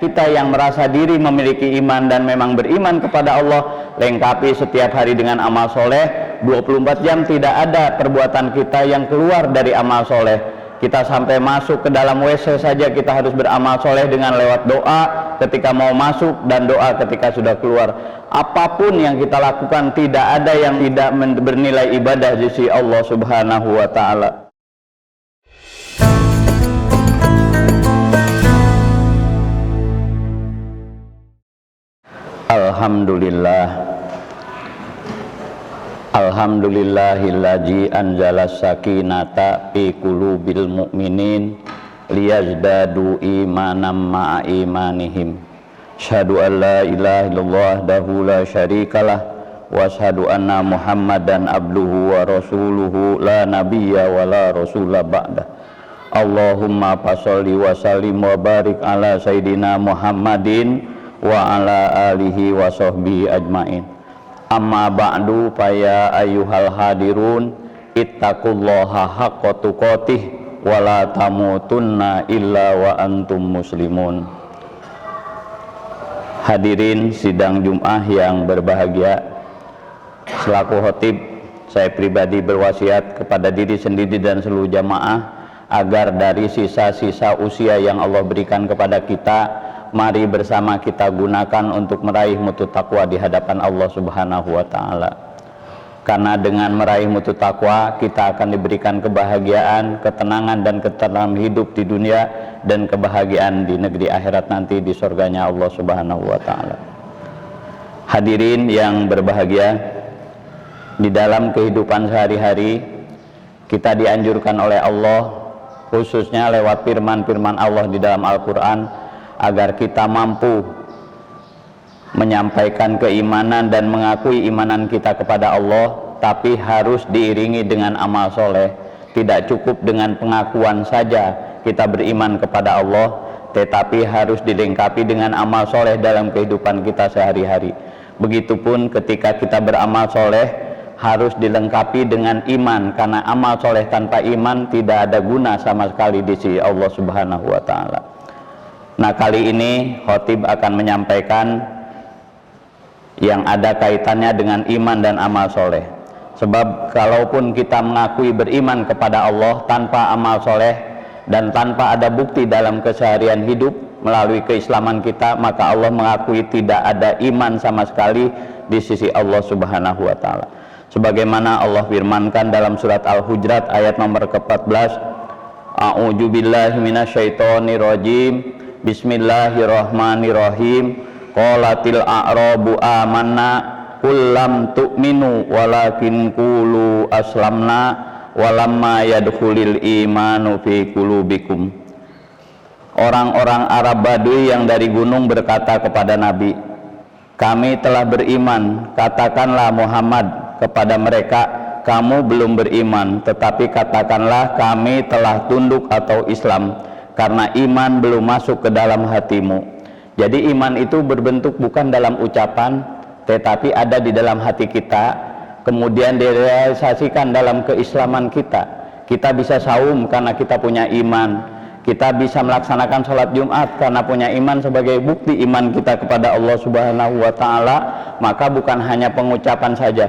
Kita yang merasa diri memiliki iman dan memang beriman kepada Allah, lengkapi setiap hari dengan amal soleh. 24 jam tidak ada perbuatan kita yang keluar dari amal soleh. Kita sampai masuk ke dalam WC saja kita harus beramal soleh dengan lewat doa ketika mau masuk dan doa ketika sudah keluar. Apapun yang kita lakukan tidak ada yang tidak bernilai ibadah di sisi Allah Subhanahu wa Ta'ala. Alhamdulillahillazi anzala sakinata fi qulubil mu'minin liyazdadu imanan ma'a imanihim. Asyhadu an la ilaha illallah wahdahu la syarikalah wa asyhadu anna Muhammadan abduhu wa rasuluhu la nabiyya wa la rasula ba'dah. Allahumma fasholli wa sallim wa barik ala sayyidina Muhammadin wa ala alihi wa sahbihi ajmain. Amma ba'du fa ya ayyuhal hadirun ittaqullaha haqqa tuqatih wa la tamutunna illa wa antum muslimun. Hadirin sidang Jumat yang berbahagia, selaku khotib saya pribadi berwasiat kepada diri sendiri dan seluruh jamaah agar dari sisa-sisa usia yang Allah berikan kepada kita, mari bersama kita gunakan untuk meraih mutu taqwa di hadapan Allah Subhanahu wa Ta'ala. Karena dengan meraih mutu taqwa kita akan diberikan kebahagiaan, ketenangan dan ketenangan hidup di dunia dan kebahagiaan di negeri akhirat nanti di surganya Allah Subhanahu wa Ta'ala. Hadirin yang berbahagia, di dalam kehidupan sehari-hari kita dianjurkan oleh Allah, khususnya lewat firman-firman Allah di dalam Al-Quran, agar kita mampu menyampaikan keimanan dan mengakui imanan kita kepada Allah, tapi harus diiringi dengan amal soleh. Tidak cukup dengan pengakuan saja kita beriman kepada Allah, tetapi harus dilengkapi dengan amal soleh dalam kehidupan kita sehari-hari. Begitupun ketika kita beramal soleh harus dilengkapi dengan iman, karena amal soleh tanpa iman tidak ada guna sama sekali di sisi Allah Subhanahu wa Ta'ala. Nah, kali ini khotib akan menyampaikan yang ada kaitannya dengan iman dan amal soleh. Sebab kalaupun kita mengakui beriman kepada Allah tanpa amal soleh dan tanpa ada bukti dalam keseharian hidup melalui keislaman kita, maka Allah mengakui tidak ada iman sama sekali di sisi Allah Subhanahu wa Ta'ala. Sebagaimana Allah firmankan dalam surat Al-Hujurat ayat nomor ke-14, A'udzu billahi minasyaitonir rajim. Bismillahirrahmanirrahim. Qalatil a'rabu amanna qul lam tu'minu walakin qulu aslamna walamma yadkhulil imanu fi qulubikum. Orang-orang Arab Badui yang dari gunung berkata kepada Nabi, kami telah beriman. Katakanlah Muhammad kepada mereka, kamu belum beriman, tetapi katakanlah kami telah tunduk atau Islam, karena iman belum masuk ke dalam hatimu. Jadi iman itu berbentuk bukan dalam ucapan, tetapi ada di dalam hati kita, kemudian direalisasikan dalam keislaman kita. Kita bisa saum karena kita punya iman, kita bisa melaksanakan sholat Jumat karena punya iman sebagai bukti iman kita kepada Allah Subhanahu wa Ta'ala. Maka bukan hanya pengucapan saja,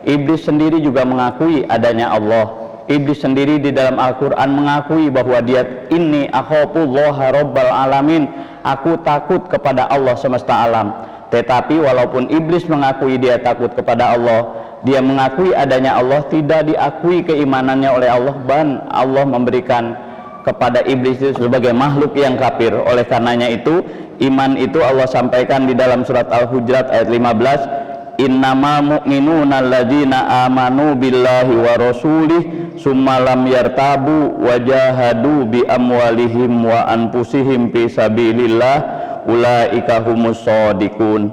iblis sendiri juga mengakui adanya Allah. Iblis sendiri di dalam Al-Quran mengakui bahwa dia inni akhafullaha rabbal alamin, aku takut kepada Allah semesta alam. Tetapi walaupun iblis mengakui dia takut kepada Allah, dia mengakui adanya Allah, tidak diakui keimanannya oleh Allah, dan Allah memberikan kepada iblis itu sebagai makhluk yang kafir. Oleh karenanya itu, iman itu Allah sampaikan di dalam surat Al-Hujurat ayat 15, innamal mu'minuna alladzina amanu billahi wa rasulih summa lam yartabu wajahadu bi amwalihim wa anfusihim fi sabilillah ulaika humus shadiqun.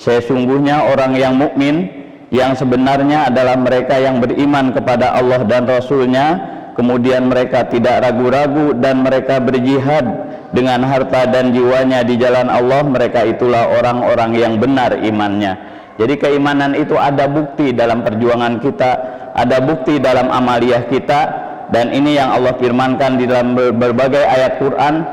Sesungguhnya orang yang mukmin yang sebenarnya adalah mereka yang beriman kepada Allah dan Rasulnya, kemudian mereka tidak ragu-ragu dan mereka berjihad dengan harta dan jiwanya di jalan Allah, mereka itulah orang-orang yang benar imannya. Jadi keimanan itu ada bukti dalam perjuangan kita, ada bukti dalam amaliyah kita, dan ini yang Allah firmankan di dalam berbagai ayat Quran.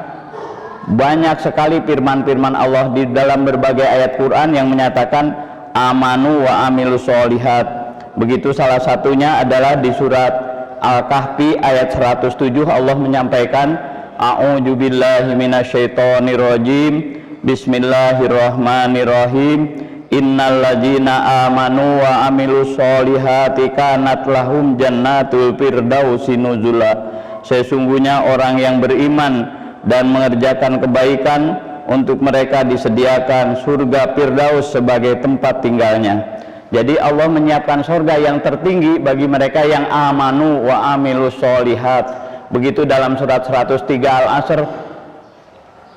Banyak sekali firman-firman Allah di dalam berbagai ayat Quran yang menyatakan amanu wa amilus solihat. Begitu salah satunya adalah di surat Al-Kahfi ayat 107 Allah menyampaikan a'udzu billahi minasyaitonir rajim bismillahirrahmanirrahim innal ladzina amanu wa amilus solihati kanat lahum jannatul firdausi nuzula. Sesungguhnya orang yang beriman dan mengerjakan kebaikan untuk mereka disediakan surga Firdaus sebagai tempat tinggalnya. Jadi Allah menyiapkan surga yang tertinggi bagi mereka yang amanu wa amilus solihat. Begitu dalam surat 103 Al-Asr,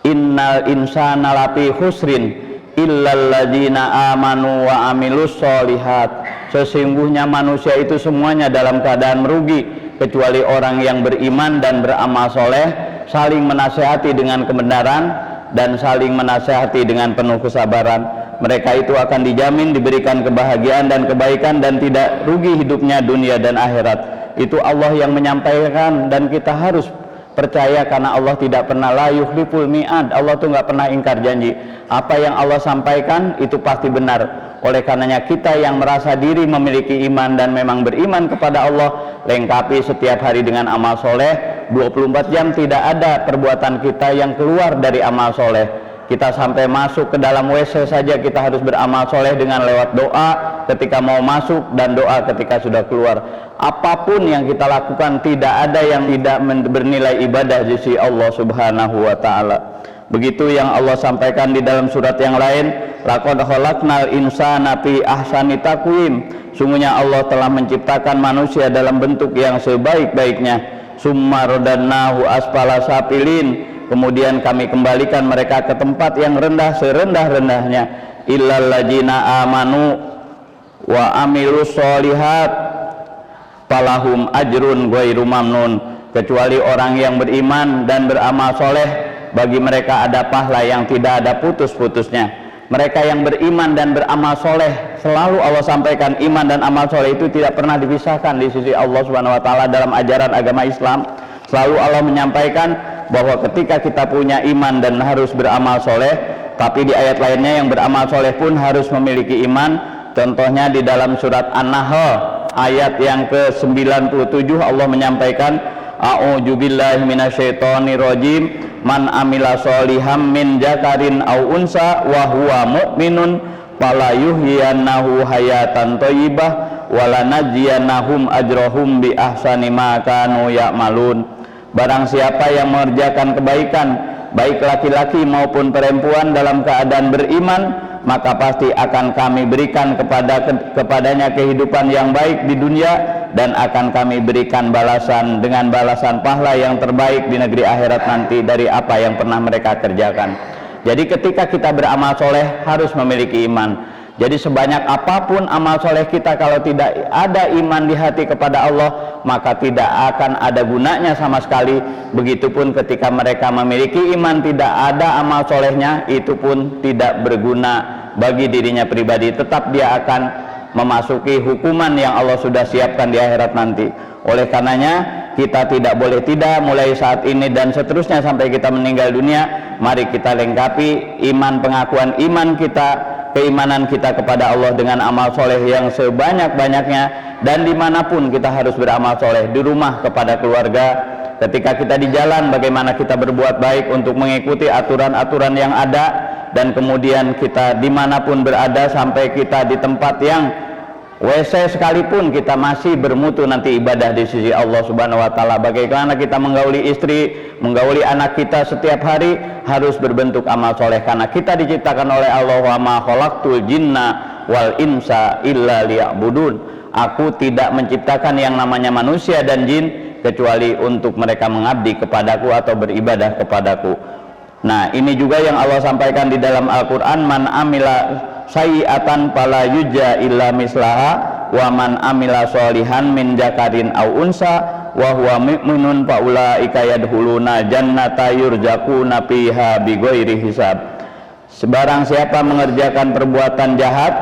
innal insana lafi khusrin illal ladzina amanu wa amilus solihat. Sesungguhnya manusia itu semuanya dalam keadaan merugi kecuali orang yang beriman dan beramal soleh, saling menasihati dengan kebenaran dan saling menasihati dengan penuh kesabaran. Mereka itu akan dijamin diberikan kebahagiaan dan kebaikan dan tidak rugi hidupnya dunia dan akhirat. Itu Allah yang menyampaikan dan kita harus percaya karena Allah tidak pernah la yukhliful mi'ad. Allah tuh nggak pernah ingkar janji. Apa yang Allah sampaikan itu pasti benar. Oleh karenanya kita yang merasa diri memiliki iman dan memang beriman kepada Allah, lengkapi setiap hari dengan amal soleh. 24 jam tidak ada perbuatan kita yang keluar dari amal soleh. Kita sampai masuk ke dalam WC saja kita harus beramal soleh dengan lewat doa ketika mau masuk dan doa ketika sudah keluar. Apapun yang kita lakukan tidak ada yang tidak bernilai ibadah di sisi Allah Subhanahu wa taala. Begitu yang Allah sampaikan di dalam surat yang lain, laqad khalaqnal insana fi ahsani taqwim. Sungguhnya Allah telah menciptakan manusia dalam bentuk yang sebaik-baiknya. Summa radannahu asfala safilin. Kemudian kami kembalikan mereka ke tempat yang rendah serendah-rendahnya. Illal ladzina amanu wa amilus solihat falahum ajrun ghairu mamnun. Kecuali orang yang beriman dan beramal soleh, bagi mereka ada pahala yang tidak ada putus-putusnya. Mereka yang beriman dan beramal soleh, selalu Allah sampaikan iman dan amal soleh itu tidak pernah dipisahkan di sisi Allah Subhanahu wa taala dalam ajaran agama Islam. Selalu Allah menyampaikan bahwa ketika kita punya iman dan harus beramal soleh, tapi di ayat lainnya yang beramal soleh pun harus memiliki iman. Contohnya di dalam surat An-Nahl ayat yang ke-97 Allah menyampaikan a'udzu billahi minasyaitonir rajim man amila soliham min zakarin aw unsa wa huwa mu'minun fala yuhyiyannahu hayatan thayyibah wa lanajziyannahum ajrahum bi ahsani ma kanu ya'malun. Barang siapa yang mengerjakan kebaikan, baik laki-laki maupun perempuan dalam keadaan beriman, maka pasti akan kami berikan kepadanya kehidupan yang baik di dunia dan akan kami berikan balasan dengan balasan pahala yang terbaik di negeri akhirat nanti dari apa yang pernah mereka kerjakan. Jadi ketika kita beramal soleh harus memiliki iman. Jadi sebanyak apapun amal soleh kita, kalau tidak ada iman di hati kepada Allah, maka tidak akan ada gunanya sama sekali. Begitupun ketika mereka memiliki iman tidak ada amal solehnya, itu pun tidak berguna bagi dirinya pribadi. Tetap dia akan memasuki hukuman yang Allah sudah siapkan di akhirat nanti. Oleh karenanya kita tidak boleh tidak mulai saat ini dan seterusnya sampai kita meninggal dunia, mari kita lengkapi iman, pengakuan iman kita, keimanan kita kepada Allah dengan amal soleh yang sebanyak-banyaknya. Dan dimanapun kita harus beramal soleh, di rumah kepada keluarga, ketika kita di jalan bagaimana kita berbuat baik untuk mengikuti aturan-aturan yang ada, dan kemudian kita dimanapun berada sampai kita di tempat yang WC sekalipun kita masih bermutu nanti ibadah di sisi Allah Subhanahu wa taala. Bagaimana kita menggauli istri, menggauli anak kita setiap hari harus berbentuk amal soleh, karena kita diciptakan oleh Allah, wa ma khalaqtul jinna wal insa illa liya'budun. Aku tidak menciptakan yang namanya manusia dan jin kecuali untuk mereka mengabdi kepadaku atau beribadah kepadaku. Nah, ini juga yang Allah sampaikan di dalam Al-Qur'an, man amila sayyi'atan fala yujza illa mislaha wa man amila sholihan min zakarin aw unsa wa huwa mu'minun fa ulaika yadkhuluna jannata yurzaquna fiha bighairi hisab. Sebarang siapa mengerjakan perbuatan jahat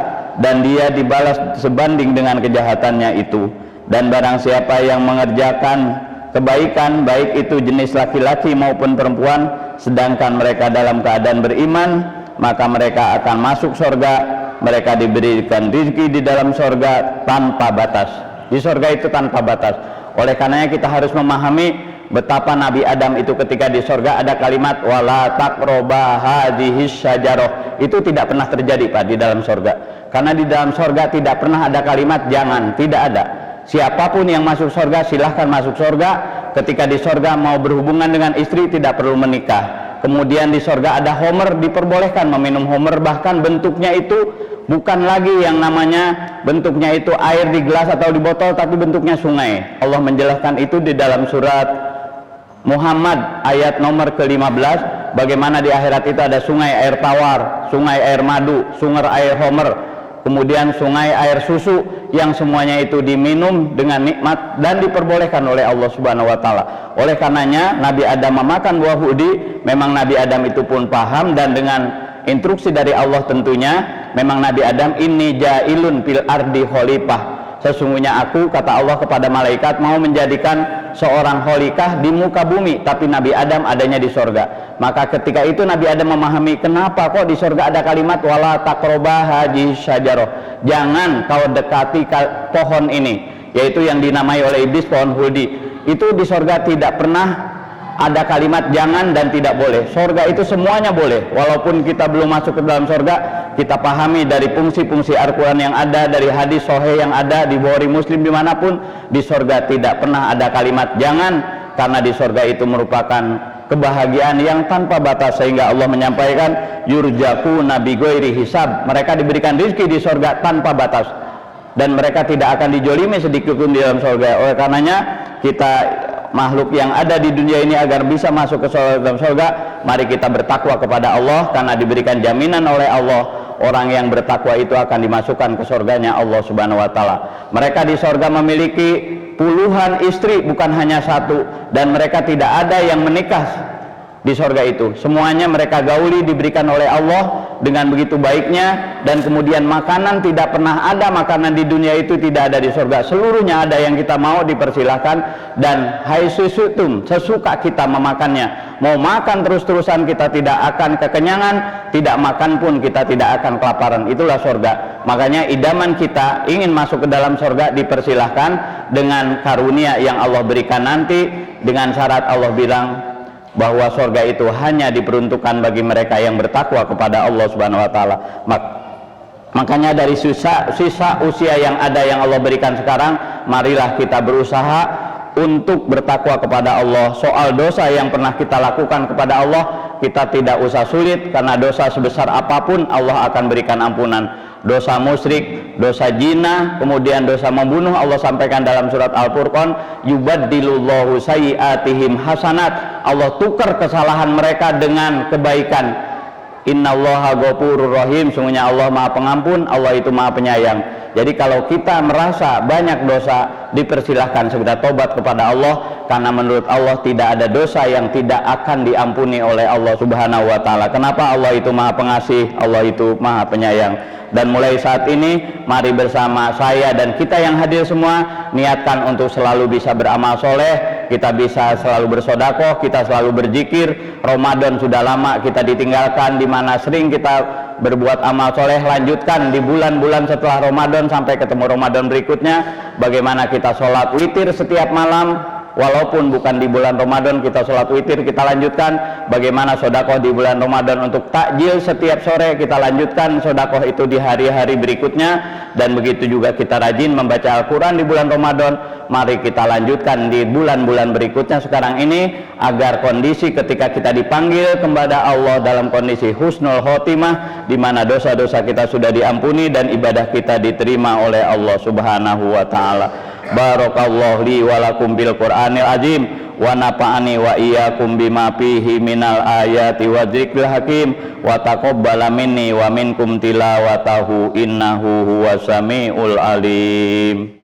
dan dia dibalas sebanding dengan kejahatannya itu, dan barang siapa yang mengerjakan kebaikan, baik itu jenis laki-laki maupun perempuan, sedangkan mereka dalam keadaan beriman, maka mereka akan masuk surga. Mereka diberikan rezeki di dalam surga tanpa batas. Di surga itu tanpa batas. Oleh karenanya kita harus memahami betapa Nabi Adam itu ketika di surga ada kalimat wala taqraba hadhis syajarah. Itu tidak pernah terjadi Pak di dalam surga. Karena di dalam surga tidak pernah ada kalimat jangan, tidak ada. Siapapun yang masuk surga silahkan masuk surga. Ketika di surga mau berhubungan dengan istri tidak perlu menikah. Kemudian di surga ada homer, diperbolehkan meminum homer, bahkan bentuknya itu bukan lagi yang namanya bentuknya itu air di gelas atau di botol, tapi bentuknya sungai. Allah menjelaskan itu di dalam surat Muhammad ayat nomor ke-15, bagaimana di akhirat itu ada sungai air tawar, sungai air madu, sungai air homer, kemudian sungai air susu, yang semuanya itu diminum dengan nikmat dan diperbolehkan oleh Allah Subhanahu wa taala. Oleh karenanya Nabi Adam memakan buah hudi, memang Nabi Adam itu pun paham, dan dengan instruksi dari Allah tentunya, memang Nabi Adam ini jailun fil ardi khalifah. Sesungguhnya aku, kata Allah kepada malaikat, mau menjadikan seorang khalifah di muka bumi, tapi Nabi Adam adanya di sorga. Maka ketika itu Nabi Adam memahami kenapa kok di sorga ada kalimat wala taqraba hadhis syajarah, jangan kau dekati pohon ini, yaitu yang dinamai oleh iblis pohon hudi. Itu di sorga tidak pernah ada kalimat jangan dan tidak boleh. Sorga itu semuanya boleh. Walaupun kita belum masuk ke dalam sorga, kita pahami dari fungsi-fungsi Al-Quran yang ada, dari hadis sahih yang ada di Bukhari Muslim dimanapun, di sorga tidak pernah ada kalimat jangan, karena di sorga itu merupakan kebahagiaan yang tanpa batas, sehingga Allah menyampaikan yurjaku nabi ghairi hisab, mereka diberikan rezeki di sorga tanpa batas, dan mereka tidak akan dijolimi sedikit pun di dalam sorga. Oleh karenanya kita makhluk yang ada di dunia ini agar bisa masuk ke dalam surga, mari kita bertakwa kepada Allah, karena diberikan jaminan oleh Allah, orang yang bertakwa itu akan dimasukkan ke surganya Allah Subhanahu wa taala. Mereka di surga memiliki puluhan istri, bukan hanya satu, dan mereka tidak ada yang menikah di surga itu. Semuanya mereka gauli, diberikan oleh Allah dengan begitu baiknya, dan kemudian makanan tidak pernah ada makanan di dunia itu tidak ada di surga. Seluruhnya ada, yang kita mau dipersilahkan, dan haitsutum, sesuka kita memakannya. Mau makan terus-terusan kita tidak akan kekenyangan, tidak makan pun kita tidak akan kelaparan. Itulah surga. Makanya idaman kita ingin masuk ke dalam surga, dipersilahkan dengan karunia yang Allah berikan nanti, dengan syarat Allah bilang bahwa surga itu hanya diperuntukkan bagi mereka yang bertakwa kepada Allah Subhanahu wa taala. Makanya dari sisa usia yang ada yang Allah berikan sekarang, marilah kita berusaha untuk bertakwa kepada Allah. Soal dosa yang pernah kita lakukan kepada Allah, kita tidak usah sulit, karena dosa sebesar apapun Allah akan berikan ampunan. Dosa musyrik, dosa zina, kemudian dosa membunuh, Allah sampaikan dalam surat Al-Furqan, yubaddilullahu sayyi'atihim hasanat, Allah tukar kesalahan mereka dengan kebaikan. Innallaha ghafurur rahim, sungguhnya Allah Maha Pengampun, Allah itu Maha Penyayang. Jadi kalau kita merasa banyak dosa, dipersilahkan segera tobat kepada Allah, karena menurut Allah tidak ada dosa yang tidak akan diampuni oleh Allah Subhanahu wa taala. Kenapa? Allah itu Maha Pengasih, Allah itu Maha Penyayang. Dan mulai saat ini, mari bersama saya dan kita yang hadir semua niatkan untuk selalu bisa beramal soleh, kita bisa selalu bersodakoh, kita selalu berzikir. Ramadan sudah lama kita ditinggalkan, di mana sering kita berbuat amal soleh. Lanjutkan di bulan-bulan setelah Ramadan sampai ketemu Ramadan berikutnya. Bagaimana kita sholat witir setiap malam, walaupun bukan di bulan Ramadan kita sholat witir, kita lanjutkan. Bagaimana sodakoh di bulan Ramadan untuk takjil setiap sore, kita lanjutkan sodakoh itu di hari-hari berikutnya. Dan begitu juga kita rajin membaca Al-Quran di bulan Ramadan, mari kita lanjutkan di bulan-bulan berikutnya sekarang ini, agar kondisi ketika kita dipanggil kepada Allah dalam kondisi husnul khotimah, di mana dosa-dosa kita sudah diampuni dan ibadah kita diterima oleh Allah Subhanahu wa taala. Barakallahu li wa lakum bil Qur'anil azim, wa nafa'ani wa iyyakum bima fihi minal ayati wa dzikril hakim, wa taqabbala minni wa minkum tilawatahu innahu huwas samiul alim.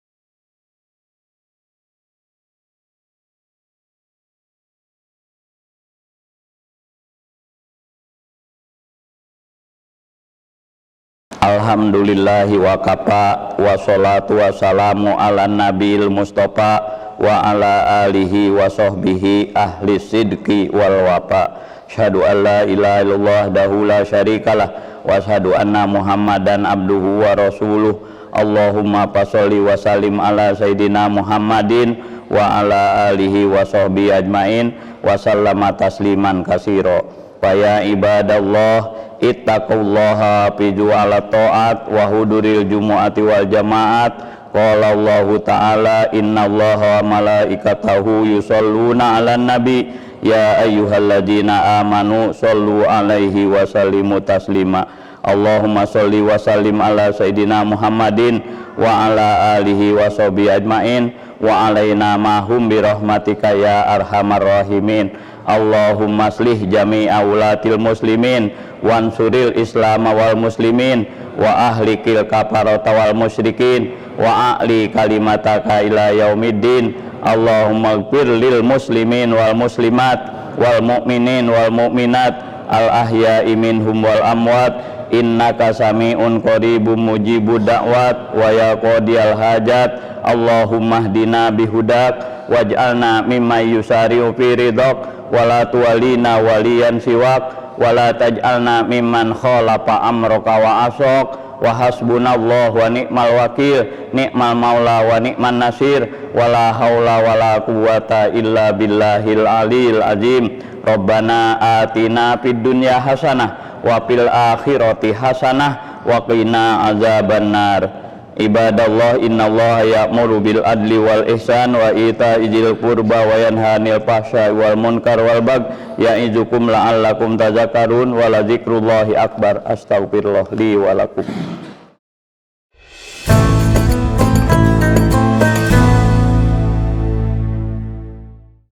Alhamdulillahi wa kafa, wa salatu wa salamu ala nabil mustafa wa ala alihi wa sahbihi ahli sidqi wal wafa. Asyhadu an la ilaha illallah wahdahu la syarikalah wa asyhadu anna Muhammadan abduhu wa rasuluh. Allahumma fasholli wa sallim ala sayyidina Muhammadin wa ala alihi wa sahbihi ajmain wa sallama tasliman katsira. Fa ya ibadallah ittaqullaha fi ala taat wa huduril jumu'ati wal jamaat. Qala Allahu ta'ala innallaha wa malaikatahu yusholluna 'alan nabi ya ayyuhalladzina amanu shollu 'alaihi wa sallimu taslima. Allahumma sholli wa sallim ala sayyidina Muhammadin wa ala alihi wa sahbihi ajmain wa alaina mahum bi rahmatika ya arhamar rahimin. Allahumma aslih jami'a ulatil muslimin wansuril islam wal muslimin wa ahlikil kafarata wal musyrikin wa a'li kalimataka ila yaumiddin. Allahumma ighfir lil muslimin wal muslimat wal mu'minin wal mu'minat al ahya'i minhum wal amwat innaka sami'un qaribun mujibud da'wat wa ya qadiyal hajat. Allahumma hdina bihudak waj'alna mimman yusari'u fi ridhak wa la tuwalina waliyan siwak wa la taj'alna mimman khalafa amraka wa asok. Wa hasbunallah wa ni'mal wakil ni'mal maula wa ni'man nasir wa la haula wa la quwwata illa billahil aliyil azim. Rabbana atina fid dunya hasanah wa fil akhirati hasanah wa qina azabannar. Ibadallah innallaha ya'muru bil adli wal ihsan wa ita'i dzil qurba wa yanha 'anil fahsya'i wal munkar wal baghi ya'izukum la'allakum tadhakkarun wa la dzikrullahi akbar. Astaghfirullah li wa lakum.